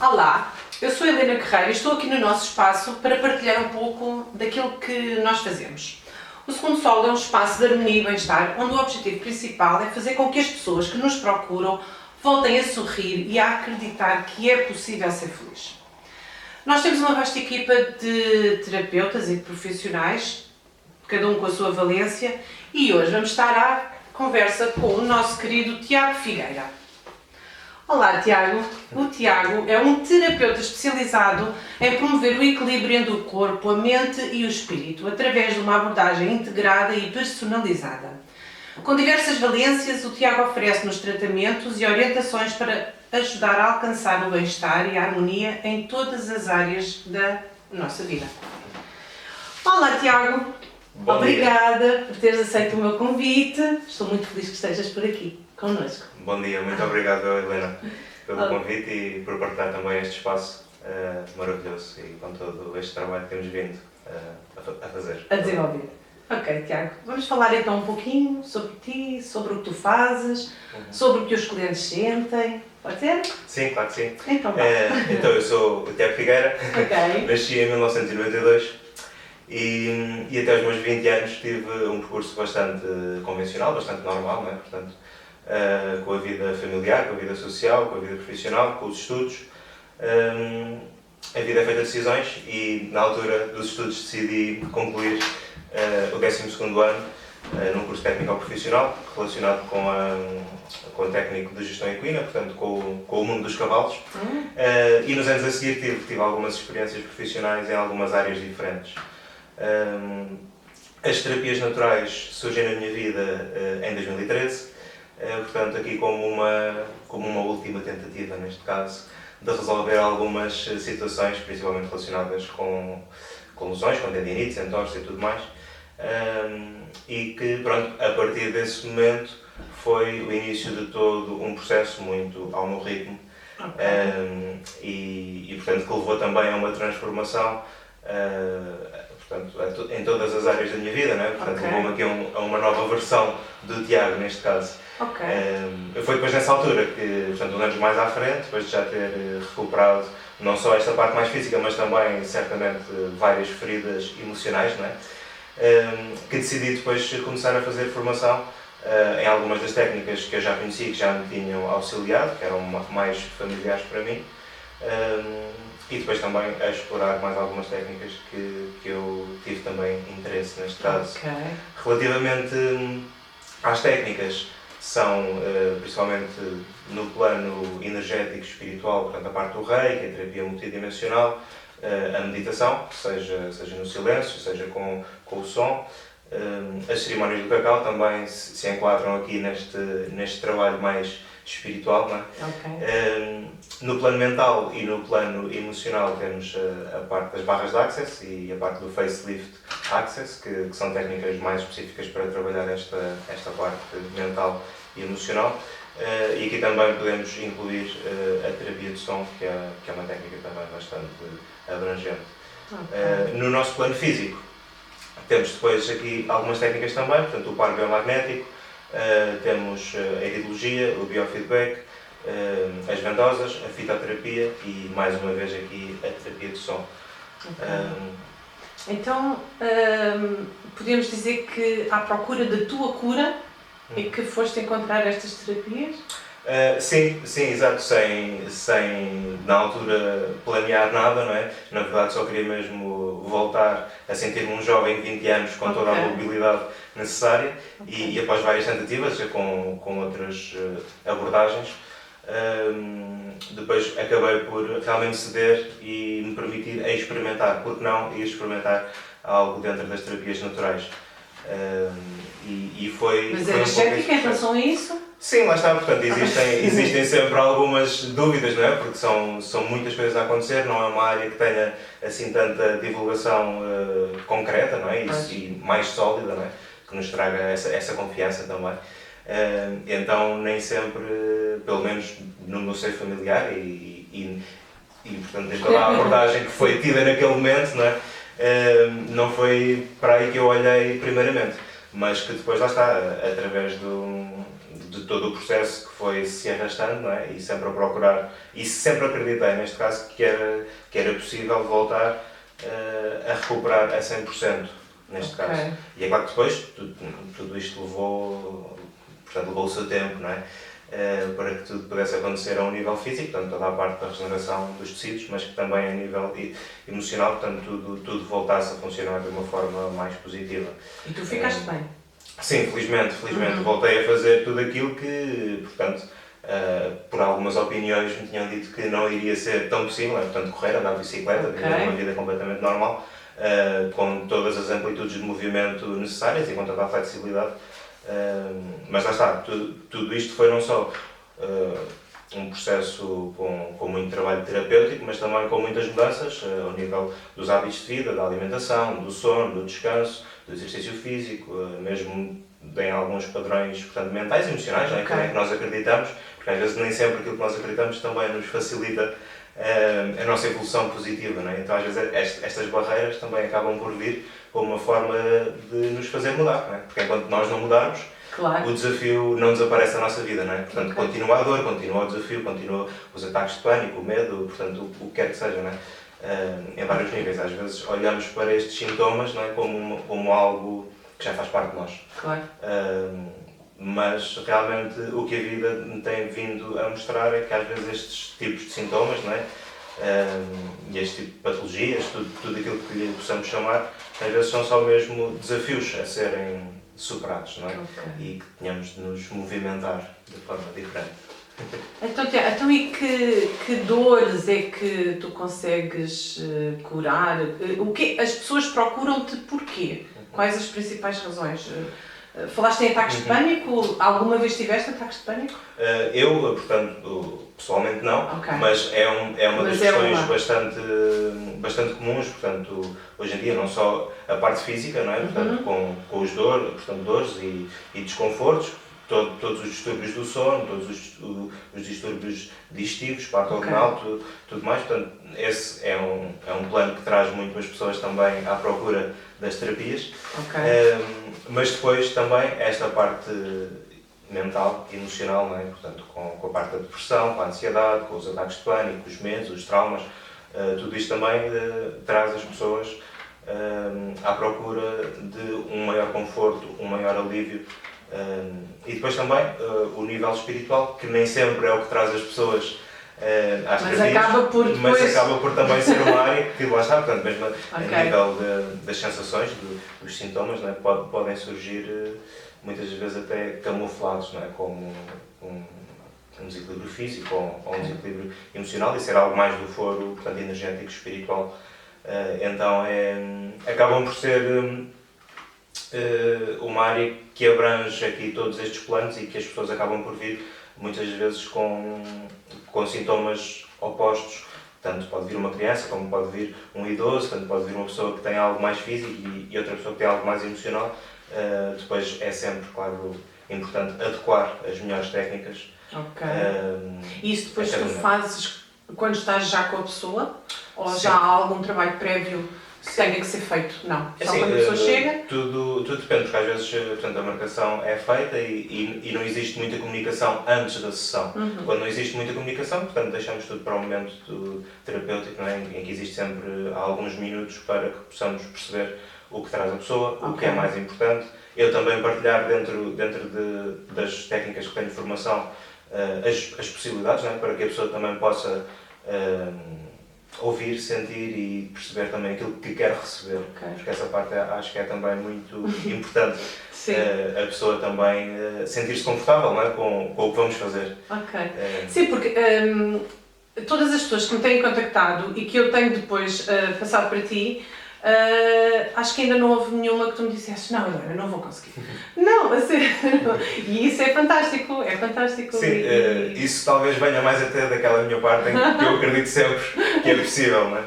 Olá, eu sou a Helena Guerreiro e estou aqui no nosso espaço para partilhar um pouco daquilo que nós fazemos. O Segundo Sol é um espaço de harmonia e bem-estar, onde o objetivo principal é fazer com que as pessoas que nos procuram voltem a sorrir e a acreditar que é possível ser feliz. Nós temos uma vasta equipa de terapeutas e de profissionais, cada um com a sua valência, e hoje vamos estar à conversa com o nosso querido Tiago Figueira. Olá, Tiago. O Tiago é um terapeuta especializado em promover o equilíbrio entre o corpo, a mente e o espírito, através de uma abordagem integrada e personalizada. Com diversas valências, o Tiago oferece-nos tratamentos e orientações para ajudar a alcançar o bem-estar e a harmonia em todas as áreas da nossa vida. Olá, Tiago. Obrigada por teres aceito o meu convite. Estou muito feliz que estejas por aqui connosco. Bom dia, muito obrigado, Helena, pelo convite e por partilhar também este espaço maravilhoso e com todo este trabalho que temos vindo a fazer. A desenvolver. Ok, Tiago. Vamos falar então um pouquinho sobre ti, sobre o que tu fazes, sobre o que os clientes sentem. Pode ser? Sim, claro que sim. Então, então eu sou o Tiago Figueira, nasci em 1992 e até aos meus 20 anos tive um percurso bastante convencional, bastante normal, não é? Portanto, com a vida familiar, com a vida social, com a vida profissional, com os estudos. A vida é feita de decisões e na altura dos estudos decidi concluir o 12º ano num curso técnico profissional relacionado com a técnico de gestão equina, portanto com o mundo dos cavalos. E nos anos a seguir tive algumas experiências profissionais em algumas áreas diferentes. As terapias naturais surgem na minha vida em 2013. Portanto, aqui como uma última tentativa, neste caso, de resolver algumas situações, principalmente relacionadas com lesões, com tendinites, entorses e tudo mais. E que, pronto, a partir desse momento foi o início de todo um processo muito ao meu ritmo. E portanto, que levou também a uma transformação portanto, em todas as áreas da minha vida, não é? Portanto, levou-me aqui a uma nova versão do Tiago, neste caso. Foi depois nessa altura que, portanto, uns anos mais à frente, depois de já ter recuperado não só esta parte mais física, mas também, certamente, várias feridas emocionais, não é? Que decidi depois começar a fazer formação em algumas das técnicas que eu já conhecia, que já me tinham auxiliado, que eram mais familiares para mim. E depois também a explorar mais algumas técnicas que eu tive também interesse neste caso. Relativamente às técnicas, são principalmente no plano energético espiritual, portanto a parte do reiki, a terapia multidimensional, a meditação, seja no silêncio, seja com o som. As cerimónias do cacau também se enquadram aqui neste trabalho mais espiritual, não é? No plano mental e no plano emocional temos a parte das barras de Access e a parte do Facelift Access, que são técnicas mais específicas para trabalhar esta parte mental e emocional. E aqui também podemos incluir a terapia de som, que é uma técnica também bastante abrangente. No nosso plano físico, temos depois aqui algumas técnicas também, portanto o par biomagnético, temos a iridologia, o biofeedback, as vendosas, a fitoterapia e, mais uma vez aqui, a terapia de som. Então, podemos dizer que à procura da tua cura é que foste encontrar estas terapias? Sim, exato, sem na altura planear nada, não é? Na verdade só queria mesmo voltar a sentir-me um jovem de 20 anos com toda a mobilidade necessária e após várias tentativas com outras abordagens, depois acabei por realmente ceder e me permitir experimentar, porque não, e experimentar algo dentro das terapias naturais. E foi... Mas era cética em relação a isso? Sim, lá está, portanto, existem sempre algumas dúvidas, não é? Porque são muitas coisas a acontecer, não é uma área que tenha assim tanta divulgação concreta, não é? E mais sólida, não é? Que nos traga essa confiança também. Então, nem sempre, pelo menos no meu seio familiar e portanto, desde toda a abordagem que foi tida naquele momento, não é? Não foi para aí que eu olhei primeiramente, mas que depois lá está, através de todo o processo que foi se arrastando, não é? E sempre a procurar, e sempre acreditei neste caso que era possível voltar a recuperar a 100% neste caso. E é claro que depois tudo isto levou o seu tempo, não é? Para que tudo pudesse acontecer a um nível físico, portanto toda a parte da regeneração dos tecidos, mas que também a nível emocional, portanto tudo voltasse a funcionar de uma forma mais positiva. E tu ficaste bem? Sim, felizmente voltei a fazer tudo aquilo que, portanto, por algumas opiniões me tinham dito que não iria ser tão possível, portanto correr, andar de bicicleta, viver uma vida completamente normal, com todas as amplitudes de movimento necessárias e com toda a flexibilidade. Mas lá está, tudo isto foi não só um processo com muito trabalho terapêutico, mas também com muitas mudanças ao nível dos hábitos de vida, da alimentação, do sono, do descanso, do exercício físico, mesmo em alguns padrões, portanto, mentais e emocionais, em que nós acreditamos, porque às vezes nem sempre aquilo que nós acreditamos também nos facilita a nossa evolução positiva, não é? Então às vezes estas barreiras também acabam por vir como uma forma de nos fazer mudar, não é? Porque enquanto nós não mudarmos, o desafio não desaparece da nossa vida, não é? Portanto, continua a dor, continua o desafio, continua os ataques de pânico, o medo, portanto, o que quer que seja, não é? Em vários níveis. Às vezes olhamos para estes sintomas, não é? como algo que já faz parte de nós. Mas realmente o que a vida me tem vindo a mostrar é que às vezes estes tipos de sintomas, não é? E este tipo de patologias, tudo aquilo que lhe possamos chamar, às vezes são só mesmo desafios a serem superados, não é? E que tenhamos de nos movimentar de forma diferente. Então e que dores é que tu consegues curar? As pessoas procuram-te porquê? Quais as principais razões? Falaste em ataques de pânico? Alguma vez tiveste ataques de pânico? Eu, portanto, pessoalmente não, mas é uma das questões bastante comuns, portanto, hoje em dia, não só a parte física, não é? Portanto, com os dores e desconfortos, todos os distúrbios do sono, todos os distúrbios digestivos, parte abdominal, tudo mais. Portanto, esse é um plano que traz muito as pessoas também à procura das terapias. Mas depois também esta parte mental, emocional, não é? Portanto, com a parte da depressão, com a ansiedade, com os ataques de pânico, os medos, os traumas, tudo isto também traz as pessoas à procura de um maior conforto, um maior alívio. E depois também o nível espiritual, que nem sempre é o que traz as pessoas às terapias, mas acaba por também ser uma área que lá está, portanto, mesmo a nível das sensações, dos sintomas, não é? Podem surgir muitas vezes até camuflados, não é? Como um desequilíbrio físico ou um desequilíbrio emocional, e ser algo mais do foro, portanto, energético, espiritual. Então acabam por ser uma área que abrange aqui todos estes planos e que as pessoas acabam por vir muitas vezes com sintomas opostos. Tanto pode vir uma criança, como pode vir um idoso, tanto pode vir uma pessoa que tem algo mais físico e outra pessoa que tem algo mais emocional. Depois é sempre, claro, importante adequar as melhores técnicas. E isso depois tu fazes quando estás já com a pessoa? Ou já há algum trabalho prévio que tenha que ser feito? Não. Só quando a pessoa chega? Tudo depende, porque às vezes portanto, a marcação é feita e não existe muita comunicação antes da sessão. Quando não existe muita comunicação, portanto, deixamos tudo para o momento terapêutico, não é? Em que existe sempre alguns minutos para que possamos perceber o que traz a pessoa, o que é mais importante. Eu também partilhar dentro das técnicas que tenho formação as possibilidades, não é? Para que a pessoa também possa ouvir, sentir e perceber também aquilo que quer receber. Porque essa parte acho que é também muito importante. A pessoa também sentir-se confortável, não é? com o que vamos fazer. Sim, porque todas as pessoas que me têm contactado e que eu tenho depois passado para ti, acho que ainda não houve nenhuma que tu me disseste, não, eu não vou conseguir. Não, a sério. E isso é fantástico, Sim, isso talvez venha mais até daquela minha parte em que eu acredito sempre que é possível, não é?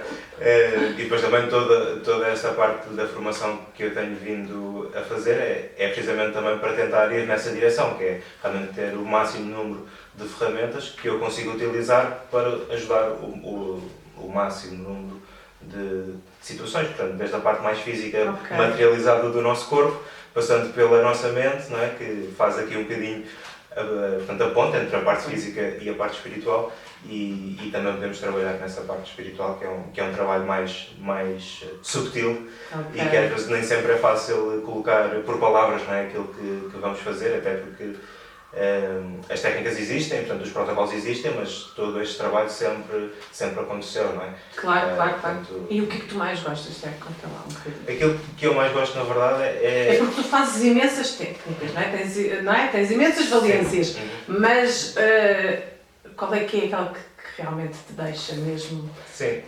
E depois também toda esta parte da formação que eu tenho vindo a fazer é precisamente também para tentar ir nessa direção, que é realmente ter o máximo número de ferramentas que eu consigo utilizar para ajudar o máximo número de situações, portanto, desde a parte mais física materializada do nosso corpo, passando pela nossa mente, não é? Que faz aqui um bocadinho portanto, a ponte entre a parte física e a parte espiritual, e também podemos trabalhar nessa parte espiritual, que é um trabalho mais subtil, e que às vezes nem sempre é fácil colocar por palavras, não é, aquilo que vamos fazer, até porque as técnicas existem, portanto, os protocolos existem, mas todo este trabalho sempre aconteceu, não é? Claro. Portanto, e o que é que tu mais gostas? Conta lá um bocadinho. Aquilo que eu mais gosto, na verdade, É porque tu fazes imensas técnicas, não é? Tens imensas valências, sim. Mas qual é que é aquela que realmente te deixa mesmo? Sim.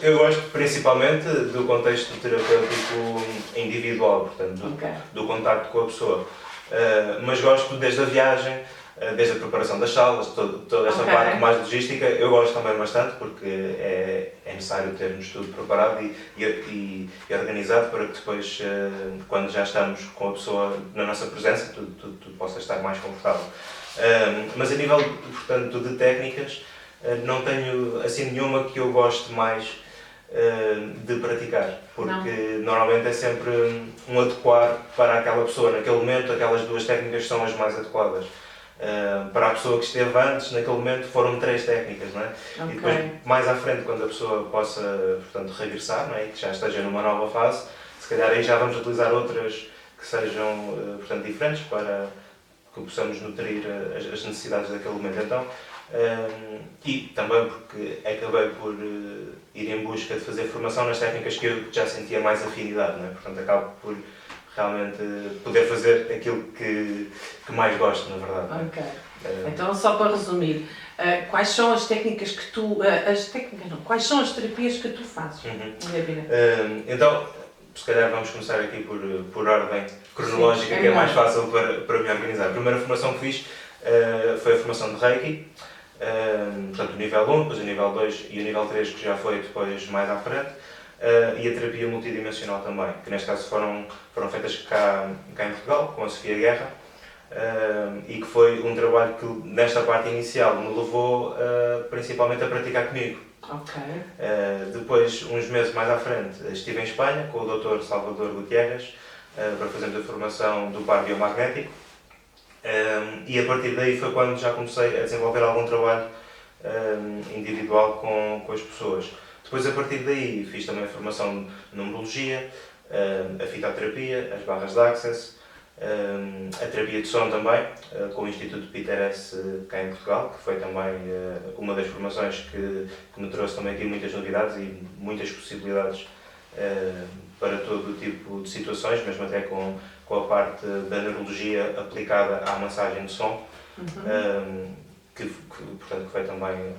eu gosto principalmente do contexto terapêutico individual, portanto, do contacto com a pessoa. Mas gosto desde a viagem, desde a preparação das salas, toda esta parte mais logística, eu gosto também bastante, porque é necessário termos tudo preparado e organizado para que depois, quando já estamos com a pessoa na nossa presença, tudo possa estar mais confortável. Mas a nível, portanto, de técnicas, não tenho assim nenhuma que eu goste mais de praticar, porque normalmente é sempre um adequar para aquela pessoa. Naquele momento, aquelas duas técnicas são as mais adequadas. Para a pessoa que esteve antes, naquele momento foram 3 técnicas, não é? E depois, mais à frente, quando a pessoa possa, portanto, regressar, não é? E que já esteja numa nova fase, se calhar aí já vamos utilizar outras que sejam, portanto, diferentes para que possamos nutrir as necessidades daquele momento. Então, e também porque acabei por ir em busca de fazer formação nas técnicas que eu já sentia mais afinidade, não é? Portanto, acabo por realmente poder fazer aquilo que mais gosto, na verdade. Então, só para resumir, quais são as técnicas que tu... quais são as terapias que tu fazes? Então, se calhar vamos começar aqui por ordem cronológica, que é mais fácil para me organizar. A primeira formação que fiz foi a formação de Reiki, portanto o nível 1, depois o nível 2 e o nível 3, que já foi depois mais à frente, e a terapia multidimensional também, que neste caso foram feitas cá em Portugal, com a Sofia Guerra, e que foi um trabalho que nesta parte inicial me levou principalmente a praticar comigo. Depois, uns meses mais à frente, estive em Espanha com o Dr. Salvador Gutierrez para fazermos a formação do par biomagnético, e a partir daí foi quando já comecei a desenvolver algum trabalho individual com as pessoas. Depois, a partir daí, fiz também a formação de numerologia, a fitoterapia, as barras de Access, a terapia de som também, com o Instituto Peter S. cá em Portugal, que foi também uma das formações que me trouxe também aqui muitas novidades e muitas possibilidades para todo o tipo de situações, mesmo até com a parte da neurologia aplicada à massagem de som, portanto, que foi também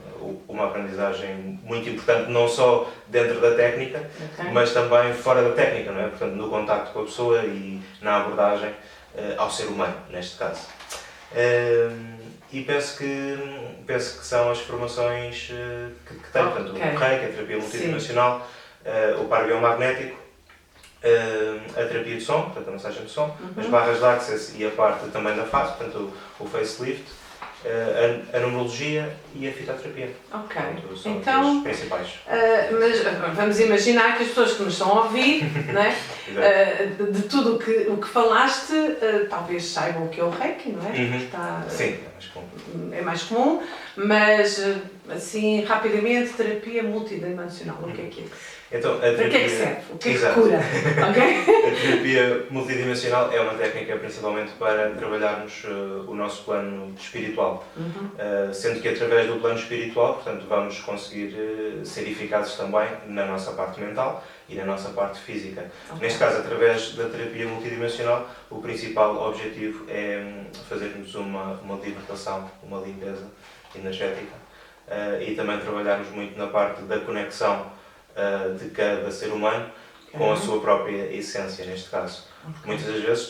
uma aprendizagem muito importante, não só dentro da técnica, mas também fora da técnica, não é? Portanto, no contacto com a pessoa e na abordagem ao ser humano, neste caso. E penso que são as formações que tenho, portanto, o Reiki, a terapia multidimensional, o par biomagnético, a terapia de som, portanto a massagem de som, as barras de Access e a parte também da face, portanto o facelift, a numerologia e a fitoterapia. Portanto, são então, as principais. Mas vamos imaginar que as pessoas que nos estão a ouvir, não é? De tudo o que falaste, talvez saibam o que é o Reiki, não é? Sim, é mais comum. É mais comum, mas assim, rapidamente, terapia multidimensional, o que é isso? Então, a terapia... Para que é que serve? O que é que cura? A terapia multidimensional é uma técnica principalmente para trabalharmos o nosso plano espiritual. Sendo que através do plano espiritual, portanto, vamos conseguir ser eficazes também na nossa parte mental e na nossa parte física. Neste caso, através da terapia multidimensional, o principal objetivo é fazermos uma libertação, uma limpeza energética, e também trabalharmos muito na parte da conexão de cada ser humano com a sua própria essência, neste caso. Muitas das vezes,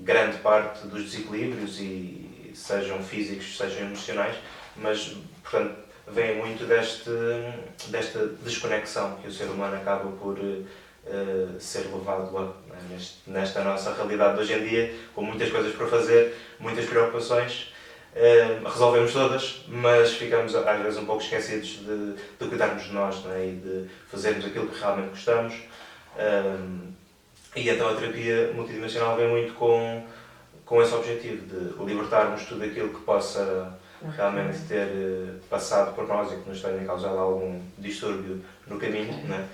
grande parte dos desequilíbrios, e sejam físicos, sejam emocionais, mas, portanto, vem muito desta desconexão que o ser humano acaba por ser levado a, nesta nossa realidade de hoje em dia, com muitas coisas para fazer, muitas preocupações. Resolvemos todas, mas ficamos às vezes um pouco esquecidos de cuidarmos de nós, não é? E de fazermos aquilo que realmente gostamos. E então a terapia multidimensional vem muito com com esse objetivo de libertarmos tudo aquilo que possa realmente ter passado por nós e que nos tenha causado algum distúrbio no caminho, né?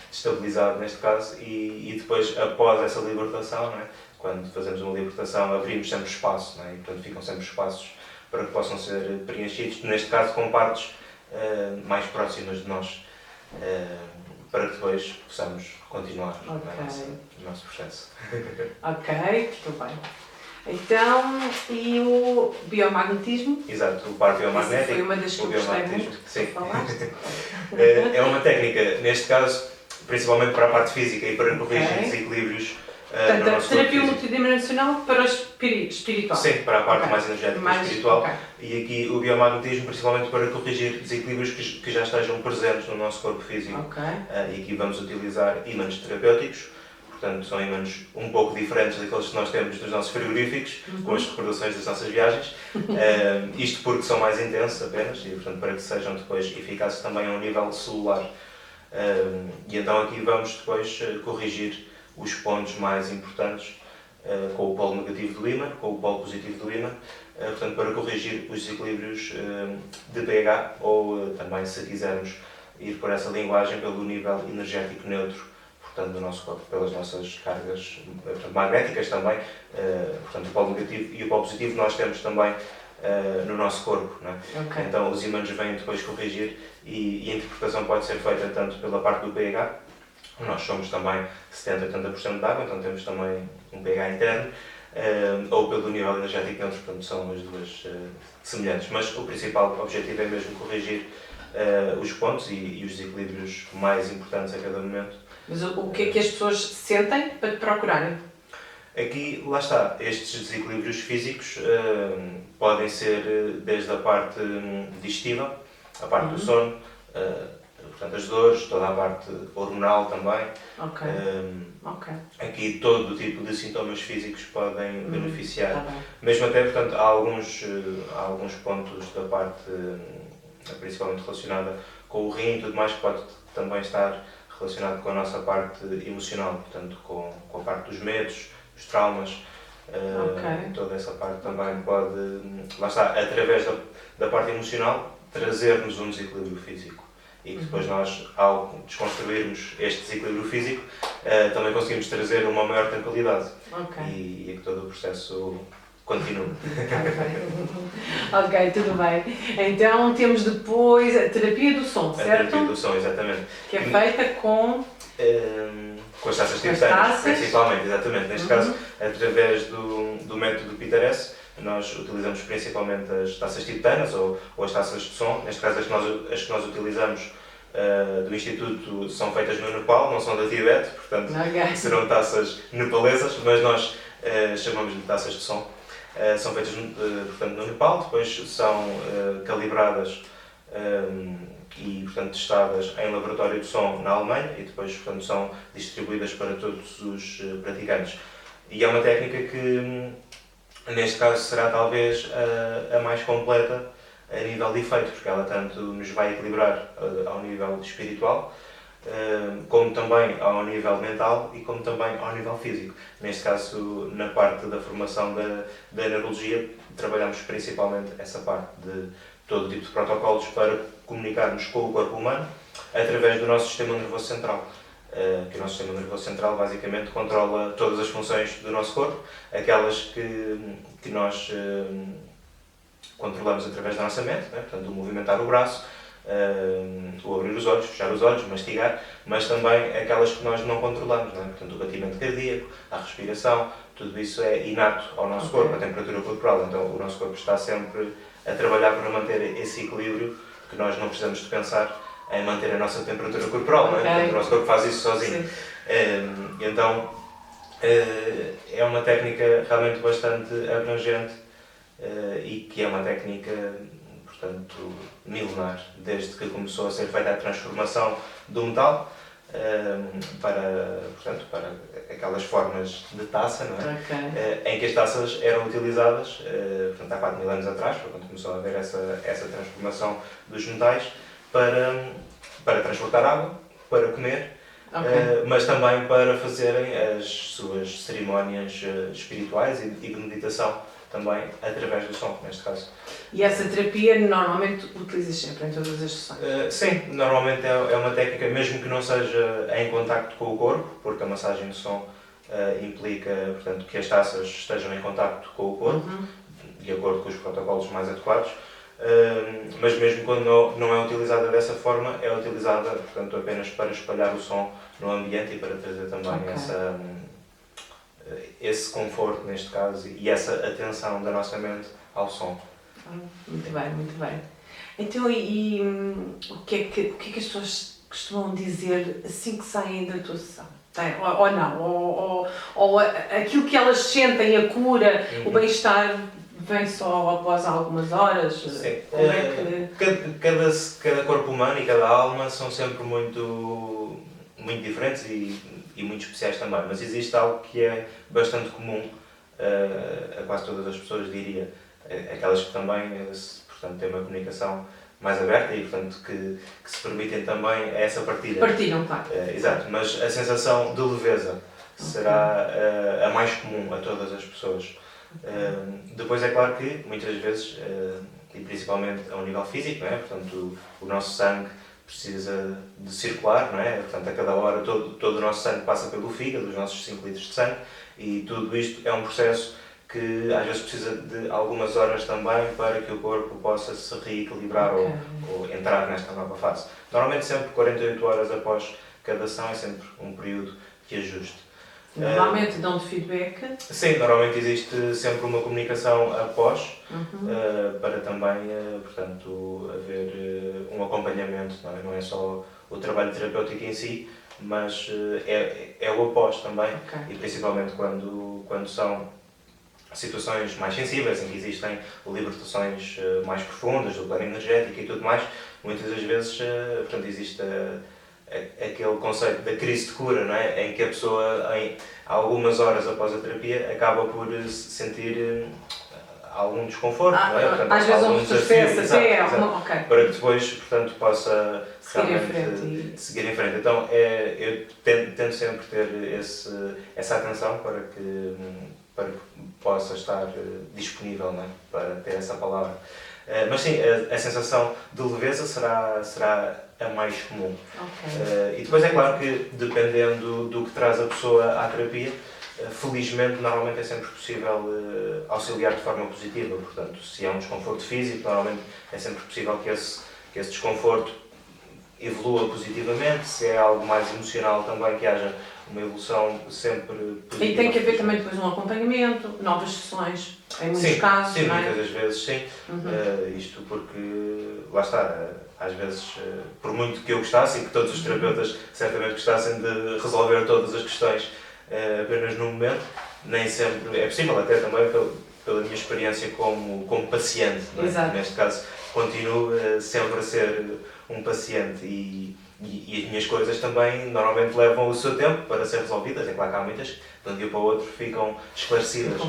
Destabilizado neste caso, e depois, após essa libertação, né? Quando fazemos uma libertação, abrimos sempre espaço, né? E portanto ficam sempre espaços para que possam ser preenchidos, neste caso com partes mais próximas de nós, para que depois possamos continuar o nosso processo. Ok, tudo bem. Então, e o biomagnetismo? Exato, o par biomagnético. Foi uma das que eu gostei muito, sim. Falaste. É uma técnica, neste caso, principalmente para a parte física e para corrigir desequilíbrios. Portanto, a terapia multidimensional para o espiritual. Sim, para a parte mais energética e espiritual. E aqui o biomagnetismo, principalmente para corrigir desequilíbrios que já estejam presentes no nosso corpo físico. E aqui vamos utilizar ímãs terapêuticos. Portanto, são ímãs um pouco diferentes daqueles que nós temos nos nossos frigoríficos, com as recordações das nossas viagens. Isto porque são mais intensos apenas e, portanto, para que sejam depois eficazes também ao nível celular. E então aqui vamos depois corrigir os pontos mais importantes com o polo negativo do ímã, com o polo positivo do ímã, portanto, para corrigir os desequilíbrios de pH ou também, se quisermos, ir por essa linguagem pelo nível energético neutro, portanto, do nosso corpo, pelas nossas cargas magnéticas também, portanto, o polo negativo e o polo positivo nós temos também no nosso corpo, não é? Então os ímãs vêm depois corrigir e a interpretação pode ser feita tanto pela parte do pH. Nós somos também 70 a 80% de água, então temos também um pH interno, ou pelo nível energético neutro, portanto são as duas semelhantes. Mas o principal objetivo é mesmo corrigir os pontos e os desequilíbrios mais importantes a cada momento. Mas o que é que as pessoas sentem para te procurarem? Aqui, lá está, estes desequilíbrios físicos podem ser desde a parte digestiva, a parte do sono, portanto, as dores, toda a parte hormonal também. Aqui todo o tipo de sintomas físicos podem beneficiar. Mesmo até, portanto, há alguns pontos da parte, principalmente relacionada com o rim e tudo mais, que pode também estar relacionado com a nossa parte emocional, portanto, com a parte dos medos, dos traumas. Toda essa parte também pode, lá está, através da parte emocional, trazer-nos um desequilíbrio físico. E que depois nós, ao desconstruirmos este desequilíbrio físico, também conseguimos trazer uma maior tranquilidade. E que todo o processo continue. Ok, tudo bem. Então temos depois a terapia do som, certo? A terapia do som, exatamente. Que é feita com as taças tibetanas, principalmente, exatamente. Neste caso, através do método Pitares, nós utilizamos principalmente as taças tibetanas ou as taças de som. Neste caso, as que nós utilizamos do Instituto são feitas no Nepal, não são da Tibete, portanto serão taças nepalesas, mas nós chamamos de taças de som. São feitas portanto, no Nepal, depois são calibradas e portanto, testadas em laboratório de som na Alemanha e depois portanto, são distribuídas para todos os praticantes. E é uma técnica que, neste caso, será talvez a mais completa a nível de efeito, porque ela tanto nos vai equilibrar ao nível espiritual, como também ao nível mental e como também ao nível físico. Neste caso, na parte da formação da neurologia, trabalhamos principalmente essa parte de todo tipo de protocolos para comunicarmos com o corpo humano através do nosso sistema nervoso central. Que o nosso sistema nervoso central basicamente controla todas as funções do nosso corpo, aquelas que nós controlamos através da nossa mente, né? Portanto, o movimentar o braço, o abrir os olhos, fechar os olhos, mastigar, mas também aquelas que nós não controlamos, né? Portanto, o batimento cardíaco, a respiração, tudo isso é inato ao nosso corpo, a temperatura corporal, então o nosso corpo está sempre a trabalhar para manter esse equilíbrio, que nós não precisamos de pensar em manter a nossa temperatura corporal, não é? Portanto, o nosso corpo faz isso sozinho. Então, é uma técnica realmente bastante abrangente e que é uma técnica, portanto, milenar, desde que começou a ser feita a transformação do metal para aquelas formas de taça, não é? Em que as taças eram utilizadas, portanto, há 4.000 anos atrás, quando começou a haver essa transformação dos metais, para transportar água, para comer mas também para fazerem as suas cerimónias espirituais e de meditação também através do som, neste caso. E essa terapia normalmente utilizas sempre em todas as sessões? Sim, normalmente é uma técnica, mesmo que não seja em contacto com o corpo, porque a massagem de som implica, portanto, que as taças estejam em contacto com o corpo, de acordo com os protocolos mais adequados, mas mesmo quando não é utilizada dessa forma, é utilizada, portanto, apenas para espalhar o som no ambiente e para trazer também esse conforto, neste caso, e essa atenção da nossa mente ao som. Muito bem, muito bem. Então, o que é que as pessoas costumam dizer assim que saem da tua sessão? Ou não? Ou aquilo que elas sentem, a cura, o bem-estar, vem só após algumas horas? Sim. Como é que... Cada corpo humano e cada alma são sempre muito diferentes e muito especiais também, mas existe algo que é bastante comum a quase todas as pessoas, diria. Aquelas que também, portanto, têm uma comunicação mais aberta e, portanto, que se permitem também essa partilha. Partilham, claro. Exato, mas a sensação de leveza será a mais comum a todas as pessoas. Depois é claro que, muitas vezes, e principalmente a um nível físico, não é? Portanto, o nosso sangue precisa de circular, não é? Portanto, a cada hora todo o nosso sangue passa pelo fígado, os nossos 5 litros de sangue, e tudo isto é um processo que às vezes precisa de algumas horas também para que o corpo possa se reequilibrar ou entrar nesta nova fase. Normalmente sempre 48 horas após cada ação é sempre um período de ajuste. Normalmente dão-te feedback? Sim, normalmente existe sempre uma comunicação após, para também, portanto, haver um acompanhamento, não é só o trabalho terapêutico em si, mas é o após também, e principalmente quando são situações mais sensíveis, em que existem libertações mais profundas do plano energético e tudo mais, muitas das vezes, portanto, existe aquele conceito da crise de cura, não é? Em que a pessoa, algumas horas após a terapia, acaba por sentir algum desconforto, não é? Portanto, às vezes um sucesso até, para que depois, portanto, possa seguir em frente. Então, eu tento sempre ter essa atenção para que possa estar disponível, não é? Para ter essa palavra. Mas sim, a sensação de leveza será a mais comum. E depois é claro que, dependendo do que traz a pessoa à terapia, felizmente, normalmente é sempre possível auxiliar de forma positiva. Portanto, se há um desconforto físico, normalmente é sempre possível que esse desconforto evolua positivamente. Se é algo mais emocional também, que haja uma evolução sempre positiva. E tem que haver também depois um acompanhamento, novas sessões, em muitos casos, sim, não é? muitas das vezes sim. Isto porque, lá está, às vezes, por muito que eu gostasse e que todos os terapeutas certamente gostassem de resolver todas as questões apenas no momento, nem sempre é possível, até também pela minha experiência como paciente, não é? Neste caso, continuo sempre a ser um paciente e as minhas coisas também normalmente levam o seu tempo para ser resolvidas. É claro que há muitas que de um dia para o outro ficam esclarecidas,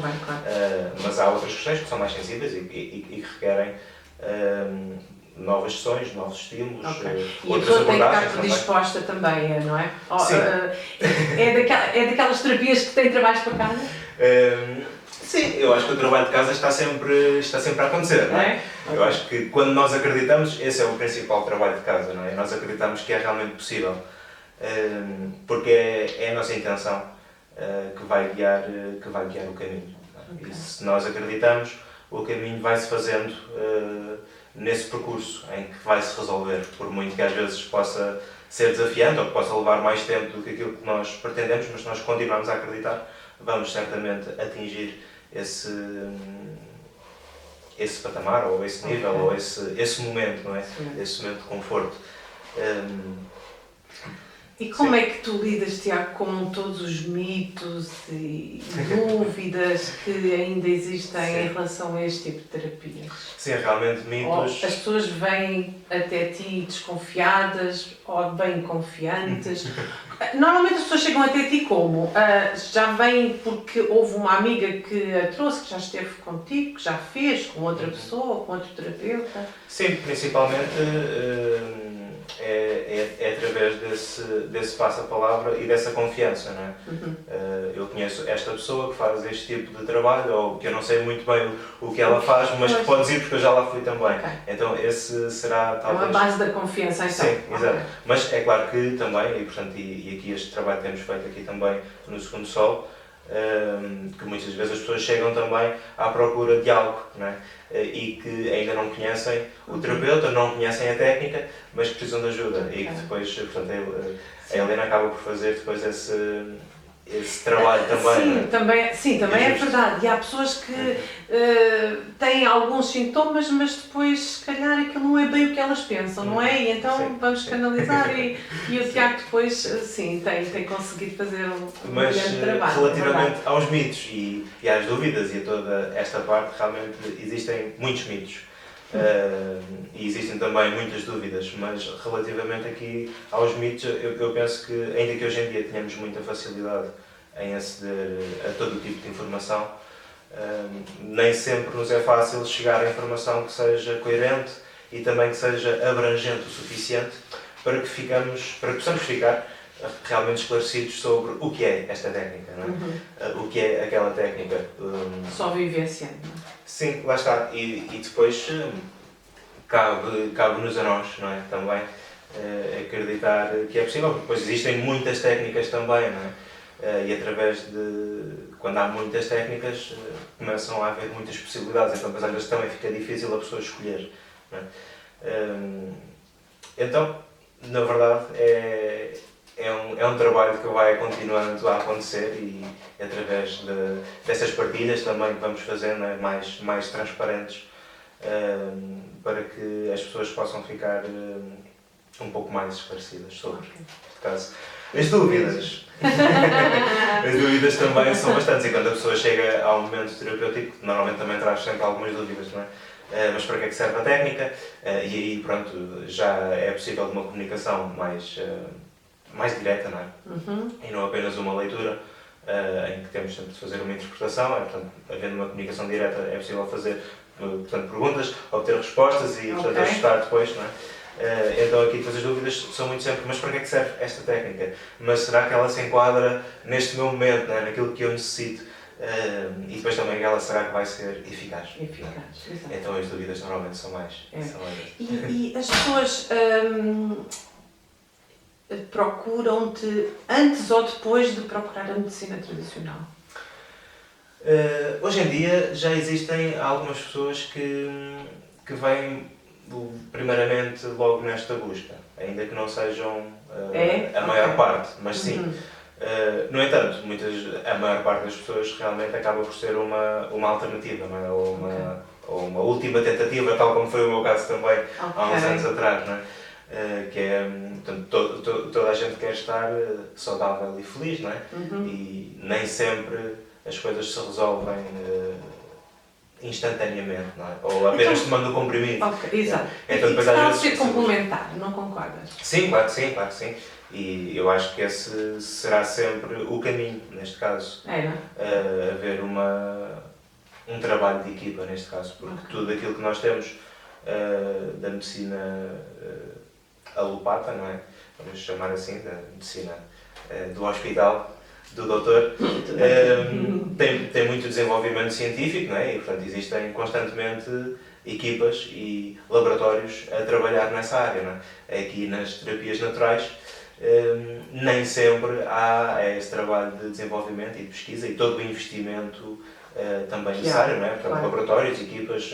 mas há outras questões que são mais sensíveis e que requerem novas sessões, novos estímulos, e a pessoa tem que estar predisposta também, não é? Sim. É daquelas terapias que têm trabalhos para casa? Sim, eu acho que o trabalho de casa está sempre a acontecer, não é? Eu acho que quando nós acreditamos, esse é o principal trabalho de casa, não é? Nós acreditamos que é realmente possível, porque é a nossa intenção que vai guiar o caminho. E se nós acreditamos, o caminho vai-se fazendo nesse percurso em que vai-se resolver, por muito que às vezes possa ser desafiante ou que possa levar mais tempo do que aquilo que nós pretendemos, mas se nós continuarmos a acreditar, vamos certamente atingir esse patamar, ou esse nível, ou esse momento, não é? Esse momento de conforto. E como é que tu lidas, Tiago, com todos os mitos e dúvidas que ainda existem em relação a este tipo de terapias? Sim, realmente mitos... As pessoas vêm até ti desconfiadas ou bem confiantes? Normalmente as pessoas chegam até ti como? Já vêm porque houve uma amiga que a trouxe, que já esteve contigo, que já fez com outra pessoa, com outro terapeuta? Sim, principalmente é através desse passa-palavra e dessa confiança, não é? Eu conheço esta pessoa que faz este tipo de trabalho, ou que eu não sei muito bem o que ela faz, mas que pode dizer porque eu já lá fui também. Okay. Então esse será talvez... É uma base da confiança, então. Sim, exato. Mas é claro que também, e aqui este trabalho que temos feito aqui também no Segundo Sol, que muitas vezes as pessoas chegam também à procura de algo, não é? E que ainda não conhecem o terapeuta, não conhecem a técnica, mas que precisam de ajuda. Okay. E que depois, portanto, a Helena acaba por fazer depois esse trabalho também. Sim, também é verdade. E há pessoas que têm alguns sintomas, mas depois, se calhar, aquilo não é bem o que elas pensam, não é? E então vamos canalizar e o Tiago depois, sim, tem conseguido fazer um grande trabalho. Mas, relativamente aos mitos e às dúvidas e a toda esta parte, realmente existem muitos mitos. E existem também muitas dúvidas, mas relativamente aqui aos mitos, eu penso que, ainda que hoje em dia tenhamos muita facilidade em aceder a todo o tipo de informação, nem sempre nos é fácil chegar a informação que seja coerente e também que seja abrangente o suficiente para que possamos ficar realmente esclarecidos sobre o que é esta técnica, não é? O que é aquela técnica. Só vivenciando. Sim, lá está. E depois cabe-nos a nós, não é? Também acreditar que é possível, porque depois existem muitas técnicas também, não é? E através quando há muitas técnicas, começam a haver muitas possibilidades, então depois às vezes também fica difícil a pessoa escolher, não é? Então, na verdade, é um trabalho que vai continuando a acontecer e através dessas partilhas também que vamos fazendo, né, mais transparentes, para que as pessoas possam ficar um pouco mais esclarecidas sobre este caso. As dúvidas. As dúvidas também são bastantes e quando a pessoa chega ao momento terapêutico, normalmente também traz sempre algumas dúvidas, não é? Mas para que é que serve a técnica? E aí, pronto, já é possível uma comunicação mais direta, não é? E não apenas uma leitura, em que temos sempre de fazer uma interpretação, portanto, havendo uma comunicação direta é possível fazer, portanto, perguntas, obter respostas e, portanto, ajustar depois, não é? Então aqui depois as dúvidas são muito sempre, mas para que é que serve esta técnica? Mas será que ela se enquadra neste meu momento, não é? Naquilo que eu necessito? E depois também ela será que vai ser eficaz? Então as dúvidas normalmente são mais. E as pessoas procuram-te antes ou depois de procurar a medicina tradicional? Hoje em dia já existem algumas pessoas que vêm primeiramente logo nesta busca, ainda que não sejam a maior parte, mas sim. No entanto, a maior parte das pessoas realmente acaba por ser uma alternativa, não é? Ou uma última tentativa, tal como foi o meu caso também há uns anos atrás, não é? Que é, portanto, toda a gente quer estar saudável e feliz, não é? E nem sempre as coisas se resolvem instantaneamente, não é? Ou apenas tomando o comprimido. Exato. Então, depois, às vezes, ser complementar, não concordas? Sim, claro que sim. E eu acho que esse será sempre o caminho, neste caso. Haver um trabalho de equipa, neste caso, porque tudo aquilo que nós temos da medicina alopata, não é? Vamos chamar assim, da medicina do hospital, do doutor, tem muito desenvolvimento científico, não é? E, portanto, existem constantemente equipas e laboratórios a trabalhar nessa área, não é? Aqui nas terapias naturais, nem sempre há esse trabalho de desenvolvimento e de pesquisa e todo o investimento também necessário, não é? Portanto, laboratórios, equipas,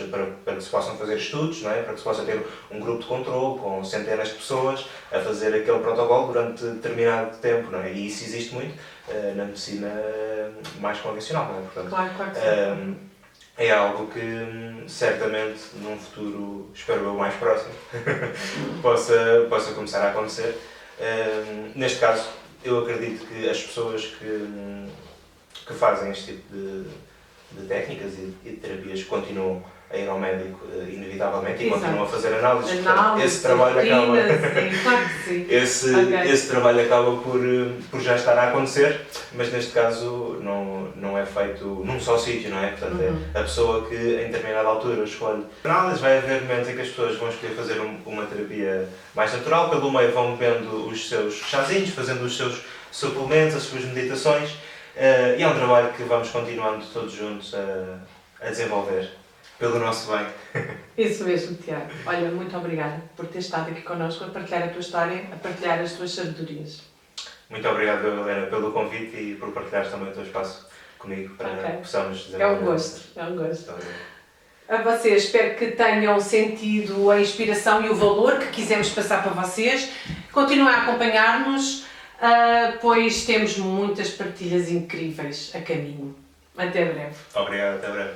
para que se possam fazer estudos, não é? Para que se possa ter um grupo de controle com centenas de pessoas a fazer aquele protocolo durante determinado tempo, não é? E isso existe muito na medicina mais convencional, não é? Portanto, claro que sim. É algo que certamente num futuro, espero eu, mais próximo, possa começar a acontecer. Neste caso, eu acredito que as pessoas que fazem este tipo de técnicas e de terapias continuam a ir ao médico inevitavelmente e continuam a fazer análises. Portanto, esse trabalho acaba. Esse trabalho acaba por já estar a acontecer, mas neste caso não é é feito num só sítio, não é? Portanto, é a pessoa que em determinada altura escolhe. Na análise vai haver momentos em que as pessoas vão escolher fazer uma terapia mais natural, pelo meio vão bebendo os seus chazinhos, fazendo os seus suplementos, as suas meditações, e é um trabalho que vamos continuando todos juntos a desenvolver, pelo nosso bem. Isso mesmo, Tiago. Olha, muito obrigada por ter estado aqui connosco a partilhar a tua história, a partilhar as tuas sabedorias. Muito obrigado, Helena, pelo convite e por partilhares também o teu espaço comigo para que possamos desenvolver. É um gosto, é um gosto. A vocês, espero que tenham sentido a inspiração e o valor que quisemos passar para vocês. Continuem a acompanhar-nos, pois temos muitas partilhas incríveis a caminho. Até breve. Obrigado, até breve.